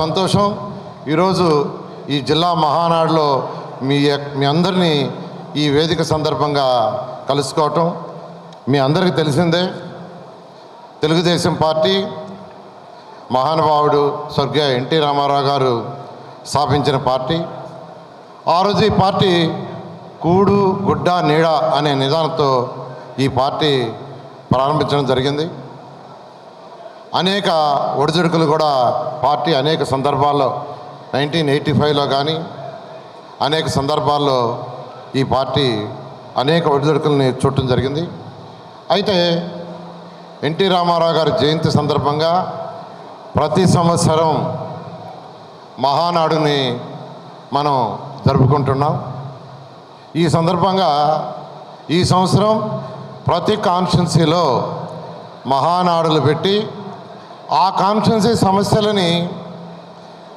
సంతోషం ఈరోజు ఈ జిల్లా మహానాడులో మీ అందరినీ ఈ వేదిక సందర్భంగా కలుసుకోవటం. మీ అందరికీ తెలిసిందే, తెలుగుదేశం పార్టీ మహానుభావుడు స్వర్గీయ ఎన్టీ రామారావు గారు స్థాపించిన పార్టీ. ఆ రోజు ఈ పార్టీ కూడు గుడ్డ నీడ అనే నిదానంతో ఈ పార్టీ ప్రారంభించడం జరిగింది. అనేక ఒడిదుడుకులు కూడా పార్టీ అనేక సందర్భాల్లో 1985లో కానీ అనేక సందర్భాల్లో ఈ పార్టీ అనేక ఒడిదుడుకుల్ని చూడటం జరిగింది. అయితే ఎన్టీ రామారావు గారి జయంతి సందర్భంగా ప్రతి సంవత్సరం మహానాడుని మనం జరుపుకుంటున్నాం. ఈ సందర్భంగా ఈ సంవత్సరం ప్రతి కాన్స్టిట్యున్సీలో మహానాడులు పెట్టి ఆ కాన్స్టిట్యున్సీ సమస్యలని,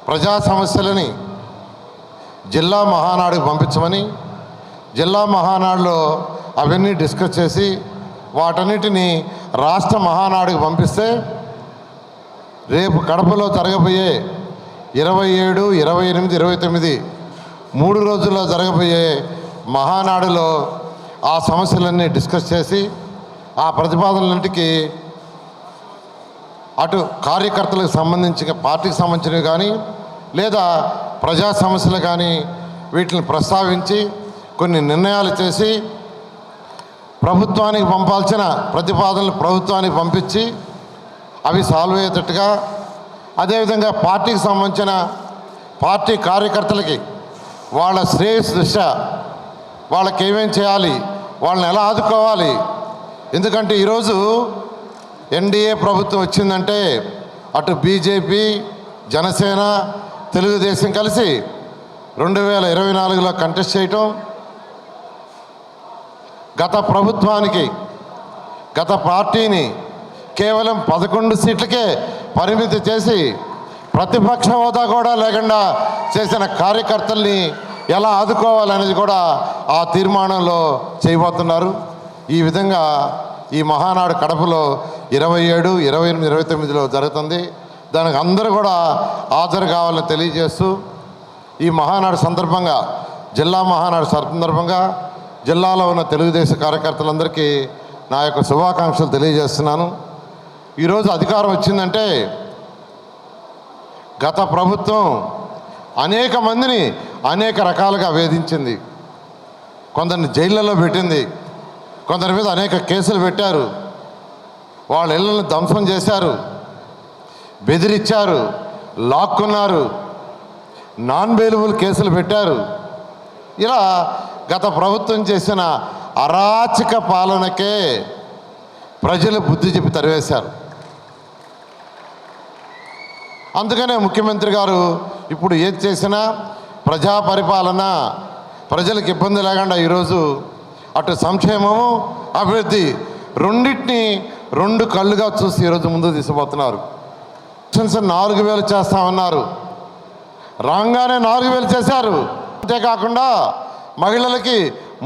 ప్రజా సమస్యలని జిల్లా మహానాడుకు పంపించమని, జిల్లా మహానాడులో అవన్నీ డిస్కస్ చేసి వాటన్నిటినీ రాష్ట్ర మహానాడుకు పంపిస్తే రేపు కడపలో జరగబోయే 27, 28, 29 3 రోజుల్లో జరగబోయే మహానాడులో ఆ సమస్యలన్నీ డిస్కస్ చేసి ఆ ప్రతిపాదనలన్నింటికి అటు కార్యకర్తలకు సంబంధించిన, పార్టీకి సంబంధించినవి కానీ లేదా ప్రజా సమస్యలు కానీ వీటిని ప్రస్తావించి కొన్ని నిర్ణయాలు చేసి ప్రభుత్వానికి పంపాల్సిన ప్రతిపాదనలు ప్రభుత్వానికి పంపించి అవి సాల్వ్ అయ్యేటట్టుగా, అదేవిధంగా పార్టీకి సంబంధించిన పార్టీ కార్యకర్తలకి వాళ్ళ శ్రేయస్సు దృష్ట్యా వాళ్ళకి ఏమేం చేయాలి, వాళ్ళని ఎలా ఆదుకోవాలి. ఎందుకంటే ఈరోజు ఎన్డీఏ ప్రభుత్వం వచ్చిందంటే అటు బీజేపీ, జనసేన, తెలుగుదేశం కలిసి 2024లో కంటెస్ట్ చేయటం, గత ప్రభుత్వానికి, గత పార్టీని కేవలం 11 సీట్లకే పరిమితి చేసి ప్రతిపక్ష హోదా కూడా లేకుండా చేసిన కార్యకర్తల్ని ఎలా ఆదుకోవాలనేది కూడా ఆ తీర్మానంలో చేయబోతున్నారు. ఈ విధంగా ఈ మహానాడు కడపలో 27, 28, 29లో జరుగుతుంది. దానికి అందరూ కూడా హాజరు కావాలని తెలియజేస్తూ ఈ మహానాడు సందర్భంగా, జిల్లా మహానాడు సందర్భంగా జిల్లాలో ఉన్న తెలుగుదేశం కార్యకర్తలందరికీ నా యొక్క శుభాకాంక్షలు తెలియజేస్తున్నాను. ఈరోజు అధికారం వచ్చిందంటే గత ప్రభుత్వం అనేక మందిని అనేక రకాలుగా వేధించింది. కొందరిని జైళ్ళలో పెట్టింది, కొందరి మీద అనేక కేసులు పెట్టారు, వాళ్ళ ఇళ్ళని ధ్వంసం చేశారు, బెదిరించారు, లాక్కున్నారు, నాన్ బెయిలబుల్ కేసులు పెట్టారు. ఇలా గత ప్రభుత్వం చేసిన అరాచక పాలనకే ప్రజలు బుద్ధి చెప్పి తరివేశారు. అందుకనే ముఖ్యమంత్రి గారు ఇప్పుడు ఏది చేసినా ప్రజా పరిపాలన, ప్రజలకు ఇబ్బంది లేకుండా ఈరోజు అటు సంక్షేమము, అభివృద్ధి రెండింటినీ 2 కళ్ళుగా చూసి ఈరోజు ముందుకు తీసుకుపోతున్నారు. 4,000 చేస్తామన్నారు, రాగానే 4,000 చేశారు. అంతేకాకుండా మహిళలకి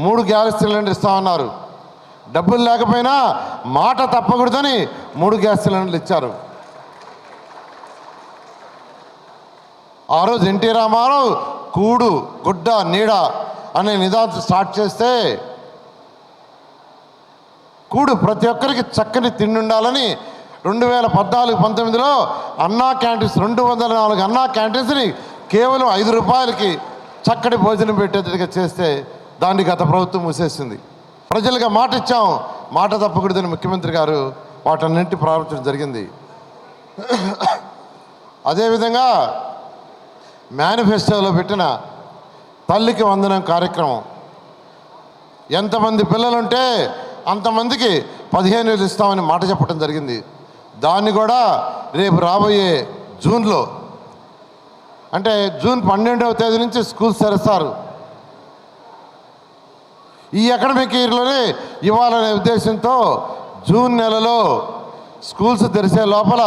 3 గ్యాస్ సిలిండర్ ఇస్తామన్నారు. డబ్బులు లేకపోయినా మాట తప్పకూడదని 3 గ్యాస్ సిలిండర్లు ఇచ్చారు. ఆ రోజు ఎన్టీ రామారావు కూడు గుడ్డ నీడ అనే నిదానం స్టార్ట్ చేస్తే కూడు ప్రతి ఒక్కరికి చక్కని తిండి ఉండాలని 2014-19లో అన్నా క్యాంటీన్స్ 204 అన్నా క్యాంటీన్స్ని కేవలం 5 రూపాయలకి చక్కటి భోజనం పెట్టేట్టుగా చేస్తే దాన్ని గత ప్రభుత్వం మూసేసింది. ప్రజలుగా మాట ఇచ్చాం, మాట తప్పకూడదని ముఖ్యమంత్రి గారు వాటన్నింటి ప్రారంభించడం జరిగింది. అదేవిధంగా మేనిఫెస్టోలో పెట్టిన తల్లికి వందనం కార్యక్రమం, ఎంతమంది పిల్లలుంటే అంతమందికి 15,000 ఇస్తామని మాట చెప్పడం జరిగింది. దాన్ని కూడా రేపు రాబోయే జూన్లో, అంటే జూన్ 12వ తేదీ నుంచి స్కూల్స్ తెరుస్తారు. ఈ అకాడమిక్ ఇయర్లోనే ఇవ్వాలనే ఉద్దేశంతో జూన్ నెలలో స్కూల్స్ తెరిసే లోపల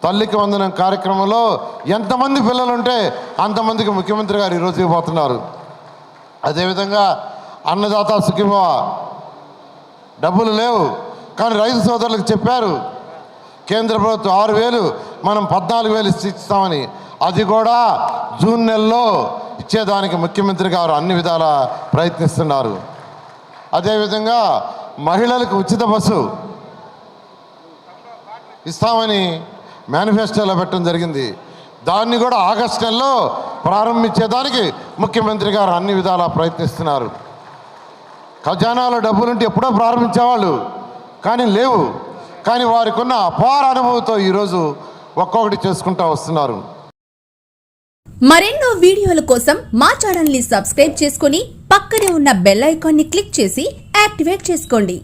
తల్లికి వందనం కార్యక్రమంలో ఎంతమంది పిల్లలుంటే అంతమందికి ముఖ్యమంత్రి గారు ఈరోజు ఇవ్వబోతున్నారు. అదేవిధంగా అన్నదాత సుఖీభవ, డబ్బులు లేవు కానీ రైతు సోదరులకు చెప్పారు, కేంద్ర ప్రభుత్వం 6,000 మనం 14,000 ఇస్తామని, అది కూడా జూన్ నెలలో ఇచ్చేదానికి ముఖ్యమంత్రి గారు అన్ని విధాల ప్రయత్నిస్తున్నారు. అదేవిధంగా మహిళలకు ఉచిత బస్సు ఇస్తామని మేనిఫెస్టోలో పెట్టడం జరిగింది. దాన్ని కూడా ఆగస్టు నెలలో ప్రారంభించేదానికి ముఖ్యమంత్రి గారు అన్ని విధాలా ప్రయత్నిస్తున్నారు. ఖజానాలో డబ్బులుంటే ఎప్పుడో ప్రారంభించేవాళ్ళు, కానీ లేవు. కానీ వారికి ఉన్న అపార అనుభవంతో ఈరోజు ఒక్కొక్కటి చేసుకుంటూ వస్తున్నారు. మరెన్నో వీడియోల కోసం మా ఛానల్ ని సబ్స్క్రైబ్ చేసుకుని పక్కనే ఉన్న బెల్ ఐకాన్ ని క్లిక్ చేసి యాక్టివేట్ చేసుకోండి.